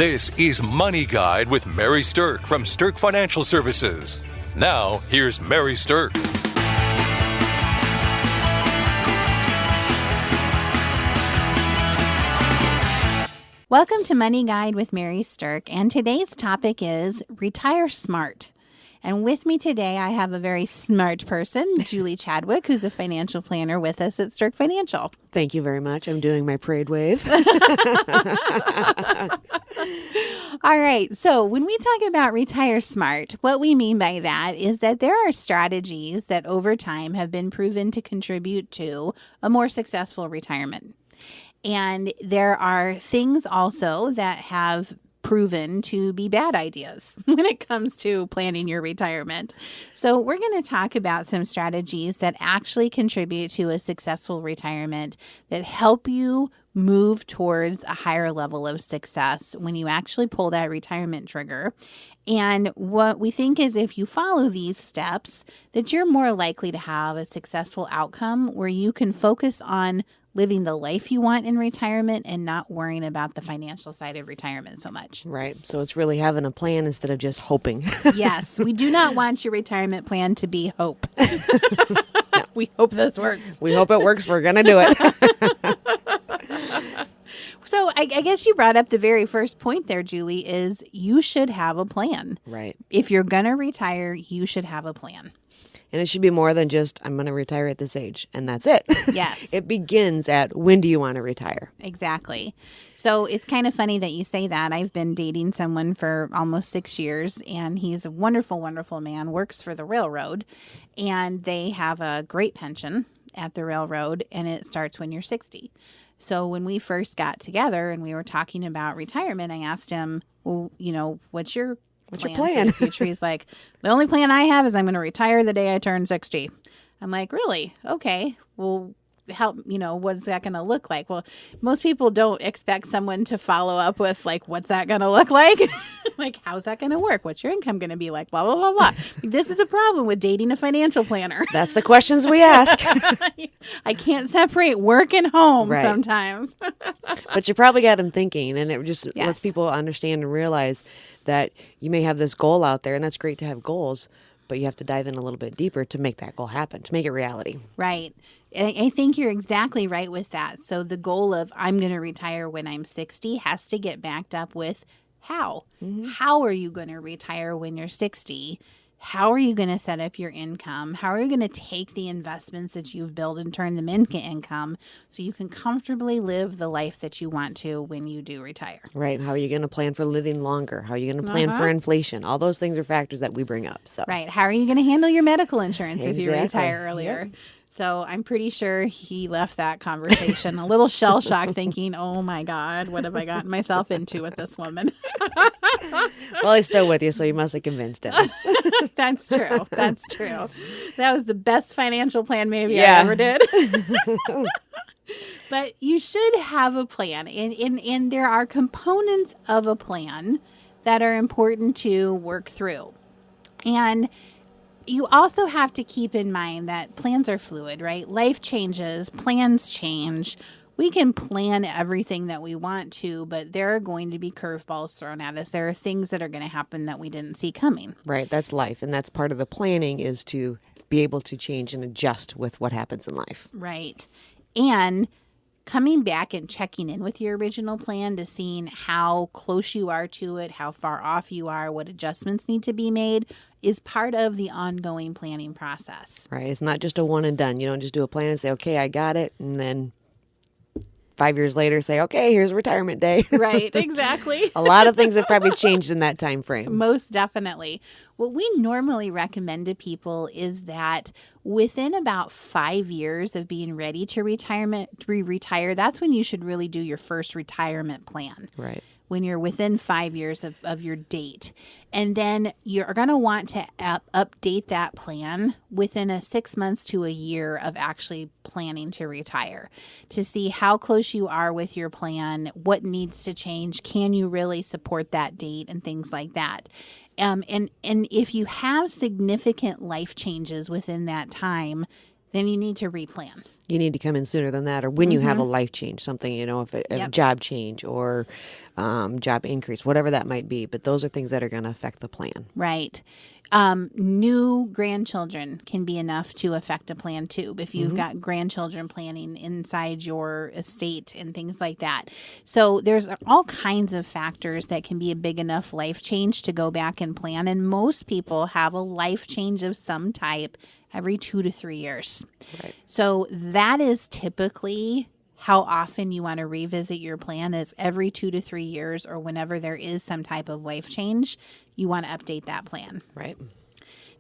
This is Money Guide with Mary Sterk from Sterk Financial Services. Now, here's Mary Sterk. Welcome to Money Guide with Mary Sterk, and today's topic is Retire Smart. And with me today, I have a very smart person, Julie Chadwick, who's a financial planner with us at Sterk Financial. Thank you very much. I'm doing my parade wave. All right. So when we talk about retire smart, what we mean by that is that there are strategies that over time have been proven to contribute to a more successful retirement. And there are things also that have proven to be bad ideas when it comes to planning your retirement. So we're going to talk about some strategies that actually contribute to a successful retirement that help you move towards a higher level of success when you actually pull that retirement trigger. And what we think is if you follow these steps, that you're more likely to have a successful outcome where you can focus on living the life you want in retirement and not worrying about the financial side of retirement so much. Right. So it's really having a plan instead of just hoping. Yes. We do not want your retirement plan to be hope. We hope this works. We hope it works. We're going to do it. So I guess you brought up the very first point there, Julie, is you should have a plan. Right. If you're going to retire, you should have a plan. And it should be more than just, I'm going to retire at this age, and that's it. Yes. It begins at, when do you want to retire? Exactly. So it's kind of funny that you say that. I've been dating someone for almost 6 years, and he's a wonderful, wonderful man, works for the railroad, and they have a great pension at the railroad, and it starts when you're 60. So when we first got together and we were talking about retirement, I asked him, well, what's your plan for the future? He's like, the only plan I have is I'm going to retire the day I turn 60. I'm like, really? Okay. Well, what's that going to look like? Well, most people don't expect someone to follow up with like, what's that going to look like? Like, how's that going to work? What's your income going to be like? Blah, blah, blah, blah. This is the problem with dating a financial planner. That's the questions we ask. I can't separate work and home sometimes. But you probably got them thinking, and it just Yes. lets people understand and realize that you may have this goal out there, and that's great to have goals, but you have to dive in a little bit deeper to make that goal happen, to make it reality. Right. I think you're exactly right with that. So the goal of I'm going to retire when I'm 60 has to get backed up with how. Mm-hmm. How are you going to retire when you're 60? How are you going to set up your income? How are you going to take the investments that you've built and turn them into income so you can comfortably live the life that you want to when you do retire? Right. How are you going to plan for living longer? How are you going to plan for inflation? All those things are factors that we bring up. So right. How are you going to handle your medical insurance if you Exactly. retire earlier? Yep. So I'm pretty sure he left that conversation a little shell-shocked thinking, oh, my God, what have I gotten myself into with this woman? Well, he's still with you, so you must have convinced him. That's true. That's true. That was the best financial plan maybe I ever did. But you should have a plan. And there are components of a plan that are important to work through. And you also have to keep in mind that plans are fluid, right? Life changes, plans change. We can plan everything that we want to, but there are going to be curveballs thrown at us. There are things that are going to happen that we didn't see coming. Right. That's life. And that's part of the planning, is to be able to change and adjust with what happens in life. Right. And coming back and checking in with your original plan to seeing how close you are to it, how far off you are, what adjustments need to be made is part of the ongoing planning process. Right. It's not just a one and done. You don't just do a plan and say, okay, I got it. And then 5 years later say, okay, here's retirement day. Right. Exactly. A lot of things have probably changed in that time frame. Most definitely. What we normally recommend to people is that within about 5 years of being ready to retire, that's when you should really do your first retirement plan. Right. When you're within 5 years of your date. And then you're going to want to update that plan within a 6 months to a year of actually planning to retire to see how close you are with your plan, what needs to change, can you really support that date, and things like that. And if you have significant life changes within that time, then you need to replan. you need to come in sooner than that, or when you have a life change, something, if a job change or job increase, whatever that might be. But those are things that are going to affect the plan. Right. New grandchildren can be enough to affect a plan too, if you've got grandchildren planning inside your estate and things like that. So there's all kinds of factors that can be a big enough life change to go back and plan. And most people have a life change of some type every 2 to 3 years. Right. So that is typically how often you want to revisit your plan, is every 2 to 3 years, or whenever there is some type of life change, you want to update that plan. Right.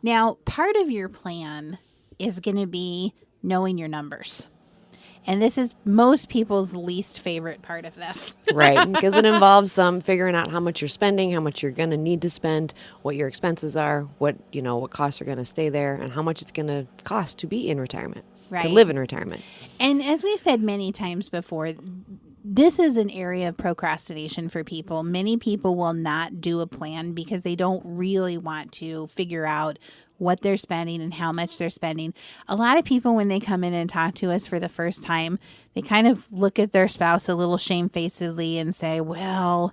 Now, part of your plan is going to be knowing your numbers. And this is most people's least favorite part of this. Right, because it involves figuring out how much you're spending, how much you're going to need to spend, what your expenses are, what costs are going to stay there, and how much it's going to cost to be in retirement, to live in retirement. And as we've said many times before, this is an area of procrastination for people. Many people will not do a plan because they don't really want to figure out what they're spending and how much they're spending. A lot of people, when they come in and talk to us for the first time, they kind of look at their spouse a little shamefacedly and say, well,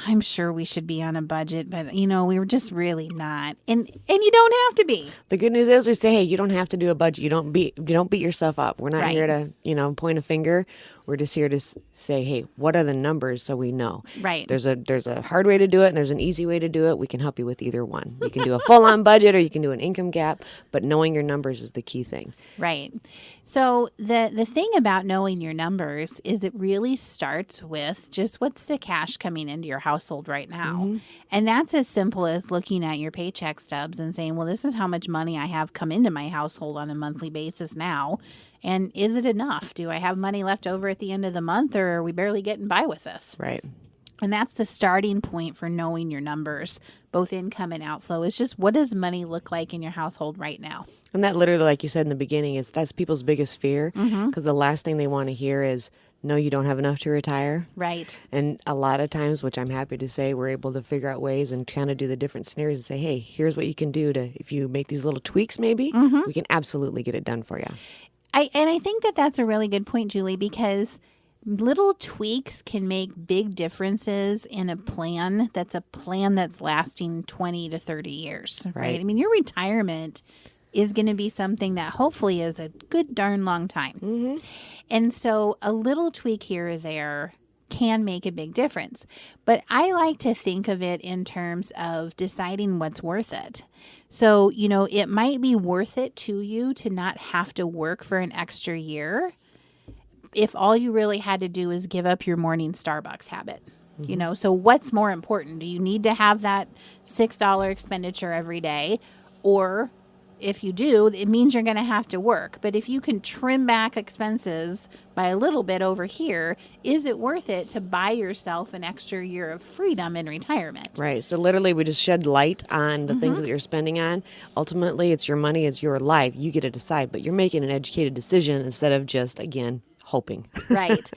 I'm sure we should be on a budget, but we were just really not. And you don't have to be. The good news is we say, hey, you don't have to do a budget. You don't beat yourself up. We're not here to, point a finger. We're just here to say, hey, what are the numbers so we know? Right. There's a hard way to do it and there's an easy way to do it. We can help you with either one. You can do a full-on budget or you can do an income gap, but knowing your numbers is the key thing. Right. So the thing about knowing your numbers is it really starts with just what's the cash coming into your household right now. And that's as simple as looking at your paycheck stubs and saying, well, this is how much money I have come into my household on a monthly basis now. And is it enough? Do I have money left over at the end of the month, or are we barely getting by with this? Right. And that's the starting point for knowing your numbers, both income and outflow. It's just, what does money look like in your household right now? And that literally, like you said in the beginning, that's people's biggest fear, because the last thing they want to hear is, no, you don't have enough to retire. Right. And a lot of times, which I'm happy to say, we're able to figure out ways and kind of do the different scenarios and say, hey, here's what you can do if you make these little tweaks, maybe, we can absolutely get it done for you. I think that's a really good point, Julie, because little tweaks can make big differences in a plan that's lasting 20 to 30 years, right? I mean, your retirement is going to be something that hopefully is a good darn long time. And so a little tweak here or there can make a big difference. But I like to think of it in terms of deciding what's worth it. So, it might be worth it to you to not have to work for an extra year if all you really had to do is give up your morning Starbucks habit. So what's more important? Do you need to have that $6 expenditure every day? Or if you do, it means you're going to have to work. But if you can trim back expenses by a little bit over here, is it worth it to buy yourself an extra year of freedom in retirement? Right. So literally we just shed light on the things that you're spending on. Ultimately, it's your money, it's your life. You get to decide, but you're making an educated decision instead of just, again, hoping. Right.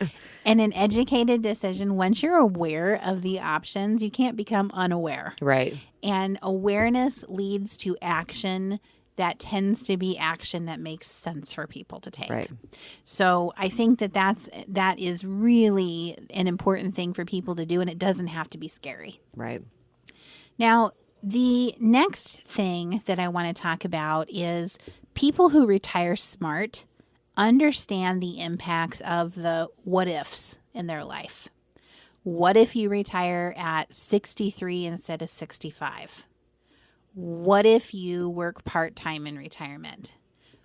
And an educated decision, once you're aware of the options, you can't become unaware. Right. And awareness leads to action that tends to be action that makes sense for people to take. Right. So I think that is really an important thing for people to do, and it doesn't have to be scary. Right. Now, the next thing that I want to talk about is people who retire smart understand the impacts of the what ifs in their life. What if you retire at 63 instead of 65? What if you work part-time in retirement?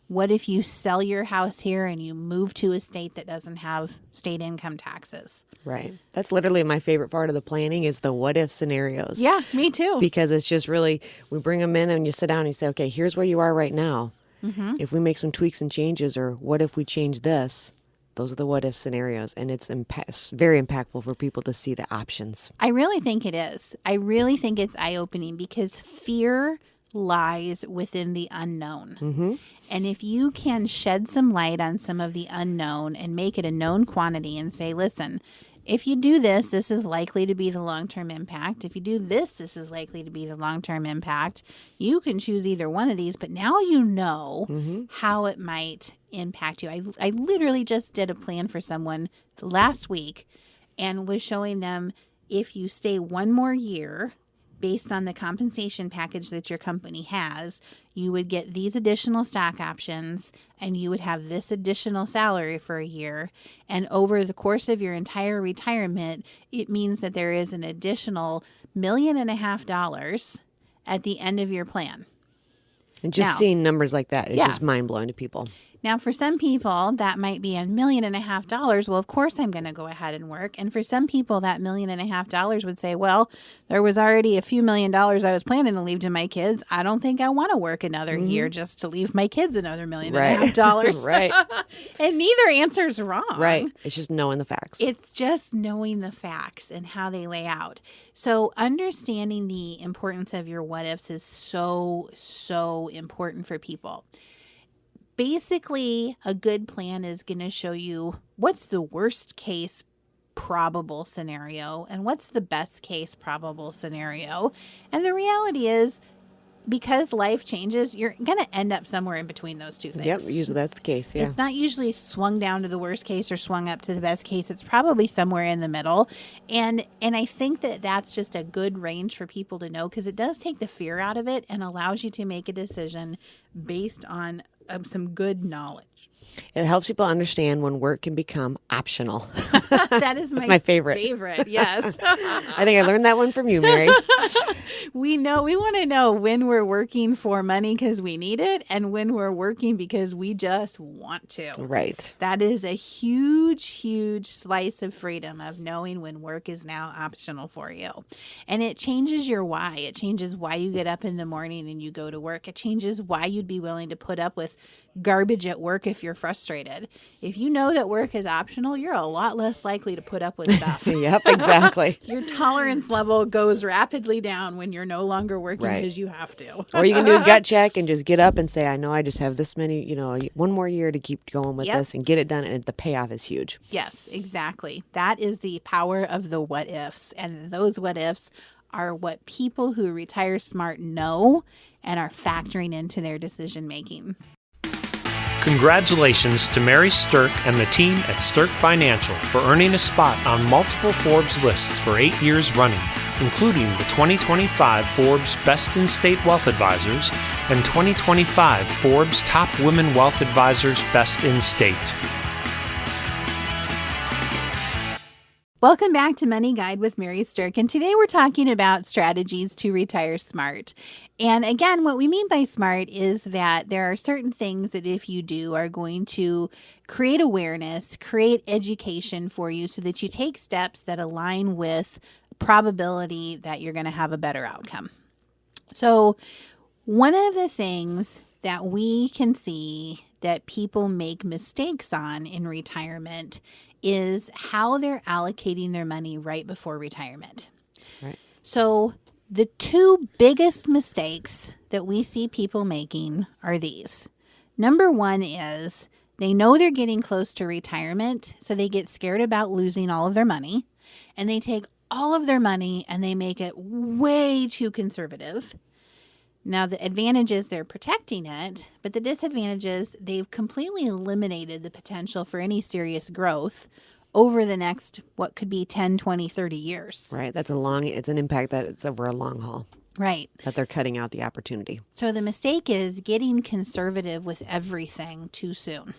What if you sell your house here and you move to a state that doesn't have state income taxes? Right. That's literally my favorite part of the planning is the what if scenarios. Yeah, me too. Because it's just really, we bring them in and you sit down and you say, okay, here's where you are right now. If we make some tweaks and changes, or what if we change this? Those are the what if scenarios, and it's very impactful for people to see the options. I really think it is. I really think it's eye-opening because fear lies within the unknown. And if you can shed some light on some of the unknown and make it a known quantity and say, listen, if you do this, this is likely to be the long-term impact. If you do this, this is likely to be the long-term impact. You can choose either one of these, but now you know how it might impact you. I literally just did a plan for someone last week and was showing them if you stay one more year based on the compensation package that your company has, you would get these additional stock options and you would have this additional salary for a year. And over the course of your entire retirement, it means that there is an additional $1.5 million at the end of your plan. And just seeing numbers like that is just mind-blowing to people. Now, for some people, that might be $1.5 million. Well, of course, I'm going to go ahead and work. And for some people, that $1.5 million would say, well, there was already a few $1,000,000 I was planning to leave to my kids. I don't think I want to work another year just to leave my kids another $1.5 million. Right. And neither answer is wrong. Right. It's just knowing the facts. It's just knowing the facts and how they lay out. So understanding the importance of your what ifs is so, so important for people. Basically, a good plan is going to show you what's the worst case probable scenario and what's the best case probable scenario. And the reality is, because life changes, you're going to end up somewhere in between those two things. Yep, usually that's the case, yeah. It's not usually swung down to the worst case or swung up to the best case. It's probably somewhere in the middle. And I think that that's just a good range for people to know, because it does take the fear out of it and allows you to make a decision based on some good knowledge. It helps people understand when work can become optional. That is my favorite. Yes. I think I learned that one from you, Mary. We want to know when we're working for money because we need it and when we're working because we just want to. Right. That is a huge, huge slice of freedom of knowing when work is now optional for you. And it changes your why. It changes why you get up in the morning and you go to work. It changes why you'd be willing to put up with garbage at work if you're frustrated. If you know that work is optional, you're a lot less likely to put up with stuff. Yep, exactly. Your tolerance level goes rapidly down when you're no longer working because you have to. Or you can do a gut check and just get up and say, I know I just have this many, one more year to keep going with this and get it done. And the payoff is huge. Yes, exactly. That is the power of the what ifs. And those what ifs are what people who retire smart know and are factoring into their decision making. Congratulations to Mary Sterk and the team at Sterk Financial for earning a spot on multiple Forbes lists for 8 years running, including the 2025 Forbes Best in State Wealth Advisors and 2025 Forbes Top Women Wealth Advisors Best in State. Welcome back to Money Guide with Mary Sterk, and today we're talking about strategies to retire smart. And again, what we mean by smart is that there are certain things that if you do are going to create awareness, create education for you so that you take steps that align with probability that you're going to have a better outcome. So one of the things that we can see that people make mistakes on in retirement is how they're allocating their money right before retirement. Right. So the two biggest mistakes that we see people making are these. Number one is they know they're getting close to retirement, so they get scared about losing all of their money, and they take all of their money and they make it way too conservative. Now, the advantage is they're protecting it, but the disadvantage is they've completely eliminated the potential for any serious growth over the next, what could be 10, 20, 30 years. Right. It's an impact that it's over a long haul. Right. That they're cutting out the opportunity. So the mistake is getting conservative with everything too soon.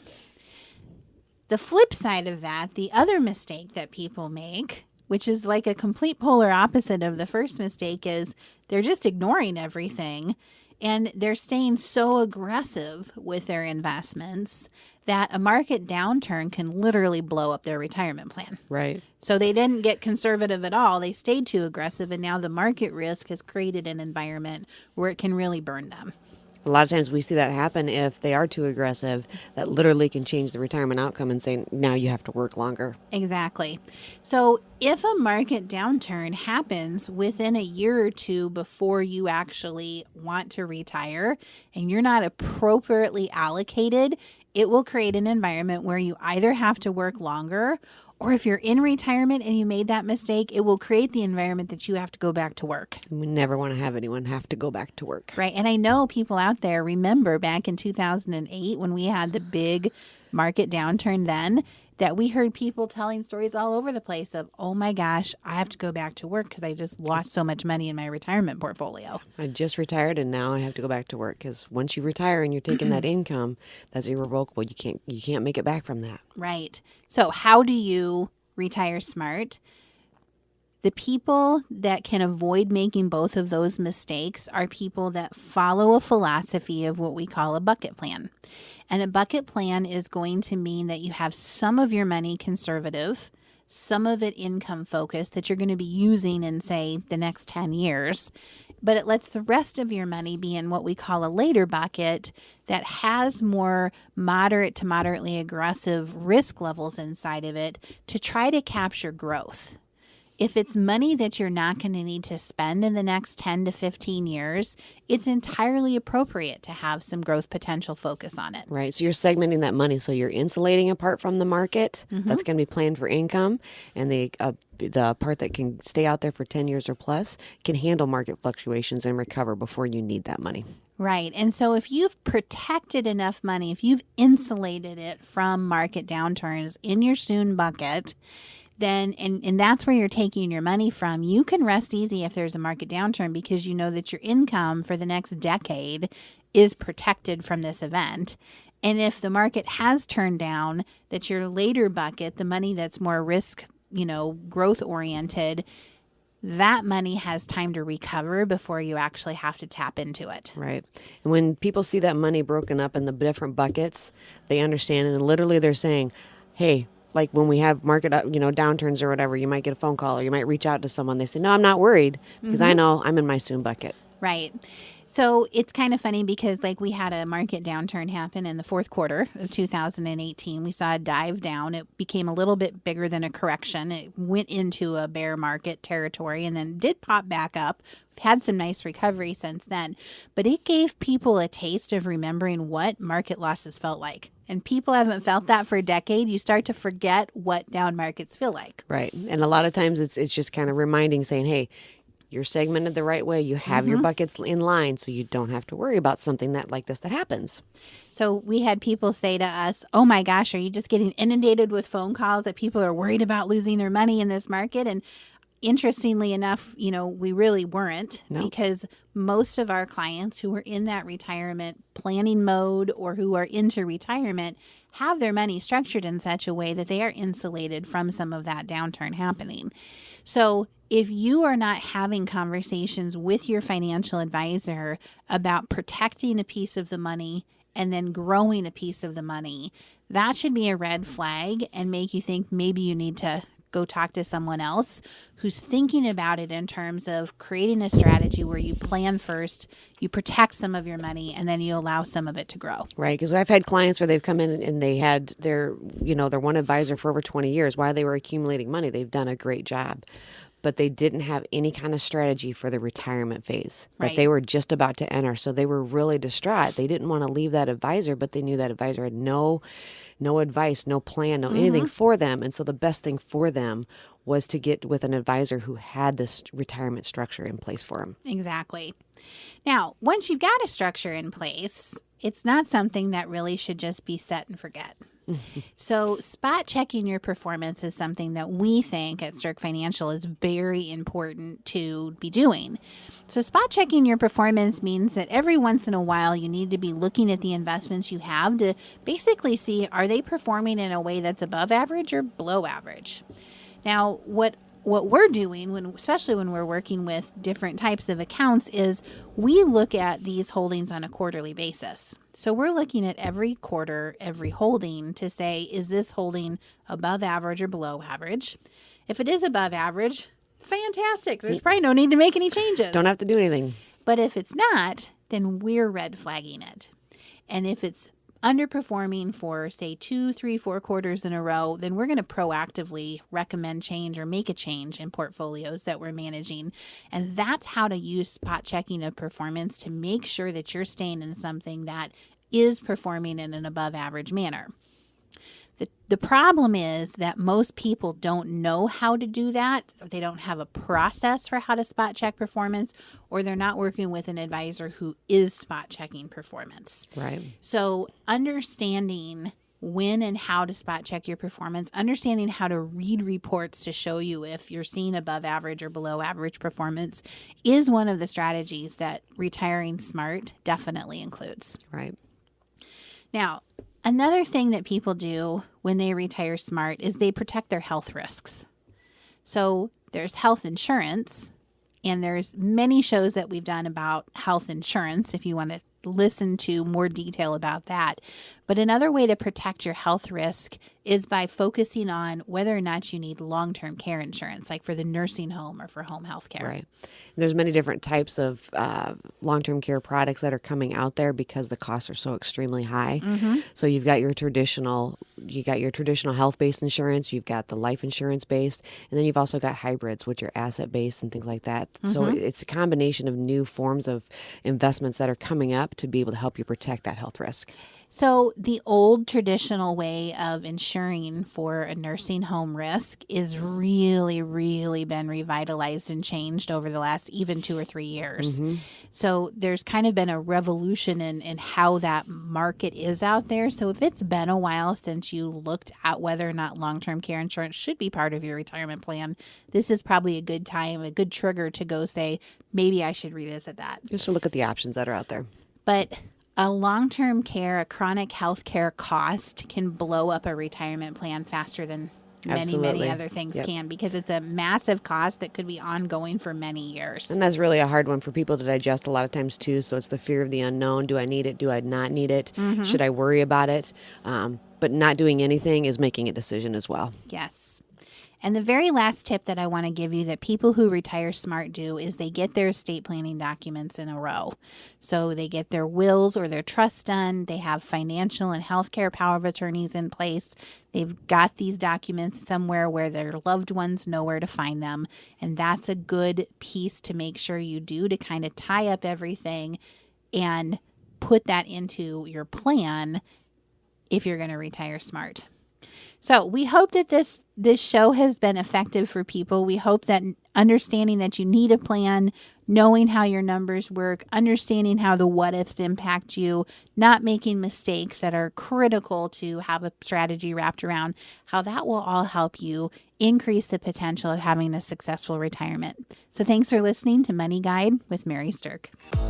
The flip side of that, the other mistake that people make, which is like a complete polar opposite of the first mistake, is they're just ignoring everything and they're staying so aggressive with their investments that a market downturn can literally blow up their retirement plan. Right. So they didn't get conservative at all. They stayed too aggressive, and now the market risk has created an environment where it can really burn them. A lot of times we see that happen if they are too aggressive, that literally can change the retirement outcome and say, now you have to work longer. Exactly. So if a market downturn happens within a year or two before you actually want to retire and you're not appropriately allocated, it will create an environment where you either have to work longer Or if you're in retirement and you made that mistake, it will create the environment that you have to go back to work. We never want to have anyone have to go back to work. Right. And I know people out there remember back in 2008 when we had the big market downturn then, that we heard people telling stories all over the place of, oh my gosh, I have to go back to work because I just lost so much money in my retirement portfolio. I just retired and now I have to go back to work, because once you retire and you're taking that income, that's irrevocable. You can't make it back from that. Right. So how do you retire smart? The people that can avoid making both of those mistakes are people that follow a philosophy of what we call a bucket plan. And a bucket plan is going to mean that you have some of your money conservative, some of it income focused that you're going to be using in, say, the next 10 years. But it lets the rest of your money be in what we call a later bucket that has more moderate to moderately aggressive risk levels inside of it to try to capture growth. If it's money that you're not going to need to spend in the next 10 to 15 years, it's entirely appropriate to have some growth potential focus on it. Right. So you're segmenting that money. So you're insulating a part from the market that's going to be planned for income, and the part that can stay out there for 10 years or plus can handle market fluctuations and recover before you need that money. Right. And so if you've protected enough money, if you've insulated it from market downturns in your soon bucket, then, and that's where you're taking your money from, you can rest easy if there's a market downturn because you know that your income for the next decade is protected from this event. And if the market has turned down, that your later bucket, the money that's more risk, growth oriented, that money has time to recover before you actually have to tap into it. Right. And when people see that money broken up in the different buckets, they understand, and literally they're saying, hey, like when we have market, downturns or whatever, you might get a phone call or you might reach out to someone. They say, no, I'm not worried because I know I'm in my soon bucket. Right. So it's kind of funny because like we had a market downturn happen in the fourth quarter of 2018. We saw a dive down. It became a little bit bigger than a correction. It went into a bear market territory and then did pop back up. We've had some nice recovery since then, but it gave people a taste of remembering what market losses felt like. And people haven't felt that for a decade. You start to forget what down markets feel like. Right. And a lot of times it's just kind of reminding, saying, hey, you're segmented the right way. You have your buckets in line, so you don't have to worry about something like this that happens. So we had people say to us, oh my gosh, are you just getting inundated with phone calls that people are worried about losing their money in this market? And interestingly enough, we really weren't, because most of our clients who are in that retirement planning mode or who are into retirement have their money structured in such a way that they are insulated from some of that downturn happening. So if you are not having conversations with your financial advisor about protecting a piece of the money and then growing a piece of the money, that should be a red flag and make you think maybe you need to go talk to someone else who's thinking about it in terms of creating a strategy where you plan first, you protect some of your money, and then you allow some of it to grow. Right, because I've had clients where they've come in and they had their one advisor for over 20 years. While they were accumulating money, they've done a great job. But they didn't have any kind of strategy for the retirement phase that they were just about to enter. So they were really distraught. They didn't want to leave that advisor, but they knew that advisor had no advice, no plan, no anything for them. And so the best thing for them was to get with an advisor who had this retirement structure in place for them. Exactly. Now, once you've got a structure in place, it's not something that really should just be set and forget. So spot checking your performance is something that we think at Sterk Financial is very important to be doing. So spot checking your performance means that every once in a while you need to be looking at the investments you have to basically see, are they performing in a way that's above average or below average? Now, what we're doing, especially when we're working with different types of accounts, is we look at these holdings on a quarterly basis. So we're looking at every quarter, every holding to say, is this holding above average or below average? If it is above average, fantastic. There's probably no need to make any changes. Don't have to do anything. But if it's not, then we're red flagging it. And if it's underperforming for, say, 2, 3, 4 quarters in a row, then we're going to proactively recommend change or make a change in portfolios that we're managing. And that's how to use spot checking of performance to make sure that you're staying in something that is performing in an above average manner. The problem is that most people don't know how to do that. They don't have a process for how to spot check performance, or they're not working with an advisor who is spot checking performance. Right. So understanding when and how to spot check your performance, understanding how to read reports to show you if you're seeing above average or below average performance is one of the strategies that retiring smart definitely includes. Right. Now, another thing that people do when they retire smart is they protect their health risks. So there's health insurance, and there's many shows that we've done about health insurance if you want to listen to more detail about that. But another way to protect your health risk is by focusing on whether or not you need long-term care insurance, like for the nursing home or for home health care. Right. There's many different types of long-term care products that are coming out there because the costs are so extremely high. Mm-hmm. So you've got your traditional health-based insurance, you've got the life insurance-based, and then you've also got hybrids, which are asset-based and things like that. Mm-hmm. So it's a combination of new forms of investments that are coming up to be able to help you protect that health risk. So the old traditional way of insuring for a nursing home risk is really, really been revitalized and changed over the last even 2 or 3 years. Mm-hmm. So there's kind of been a revolution in how that market is out there. So if it's been a while since you looked at whether or not long-term care insurance should be part of your retirement plan, this is probably a good time, a good trigger to go say, maybe I should revisit that. Just to look at the options that are out there. But a long-term care, a chronic health care cost can blow up a retirement plan faster than many other things can, because it's a massive cost that could be ongoing for many years. And that's really a hard one for people to digest a lot of times too. So it's the fear of the unknown. Do I need it? Do I not need it? Mm-hmm. Should I worry about it? But not doing anything is making a decision as well. Yes. And the very last tip that I want to give you that people who retire smart do is they get their estate planning documents in a row. So they get their wills or their trusts done. They have financial and healthcare power of attorneys in place. They've got these documents somewhere where their loved ones know where to find them. And that's a good piece to make sure you do to kind of tie up everything and put that into your plan if you're going to retire smart. So we hope that this show has been effective for people. We hope that understanding that you need a plan, knowing how your numbers work, understanding how the what-ifs impact you, not making mistakes that are critical to have a strategy wrapped around, how that will all help you increase the potential of having a successful retirement. So thanks for listening to Money Guide with Mary Sterk.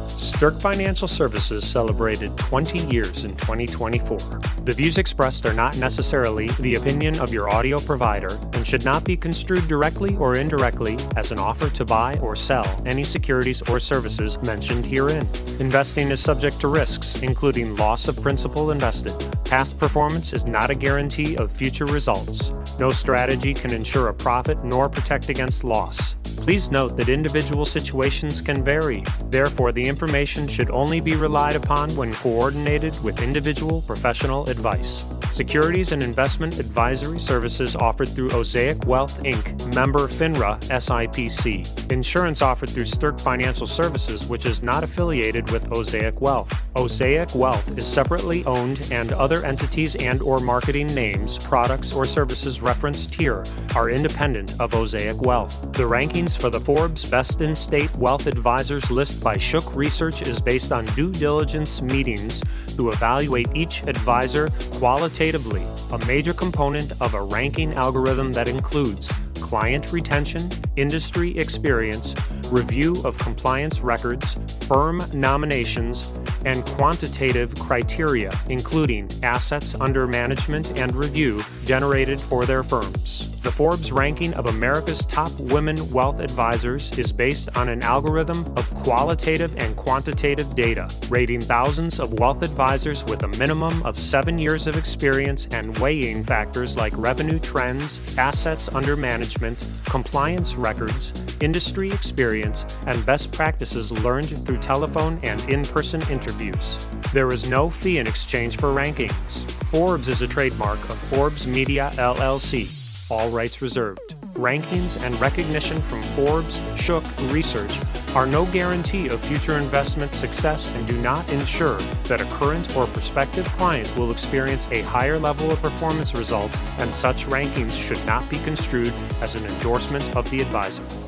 Sterk Financial Services celebrated 20 years in 2024. The views expressed are not necessarily the opinion of your audio provider and should not be construed directly or indirectly as an offer to buy or sell any securities or services mentioned herein. Investing is subject to risks, including loss of principal invested. Past performance is not a guarantee of future results. No strategy can ensure a profit nor protect against loss. Please note that individual situations can vary. Therefore, the information should only be relied upon when coordinated with individual professional advice. Securities and investment advisory services offered through Osaic Wealth, Inc., member FINRA SIPC. Insurance offered through Sterk Financial Services, which is not affiliated with Osaic Wealth. Osaic Wealth is separately owned, and other entities and/or marketing names, products, or services referenced here are independent of Osaic Wealth. The rankings for the Forbes Best in State Wealth Advisors list by Shook Research is based on due diligence meetings to evaluate each advisor qualitatively, a major component of a ranking algorithm that includes client retention, industry experience, review of compliance records, firm nominations, and quantitative criteria, including assets under management and review generated for their firms. The Forbes ranking of America's top women wealth advisors is based on an algorithm of qualitative and quantitative data, rating thousands of wealth advisors with a minimum of 7 years of experience and weighing factors like revenue trends, assets under management, compliance records, industry experience, and best practices learned through telephone and in-person interviews. There is no fee in exchange for rankings. Forbes is a trademark of Forbes Media LLC. All rights reserved. rankings, and recognition from Forbes, Shook Research are no guarantee of future investment success and do not ensure that a current or prospective client will experience a higher level of performance results, and such rankings should not be construed as an endorsement of the advisor.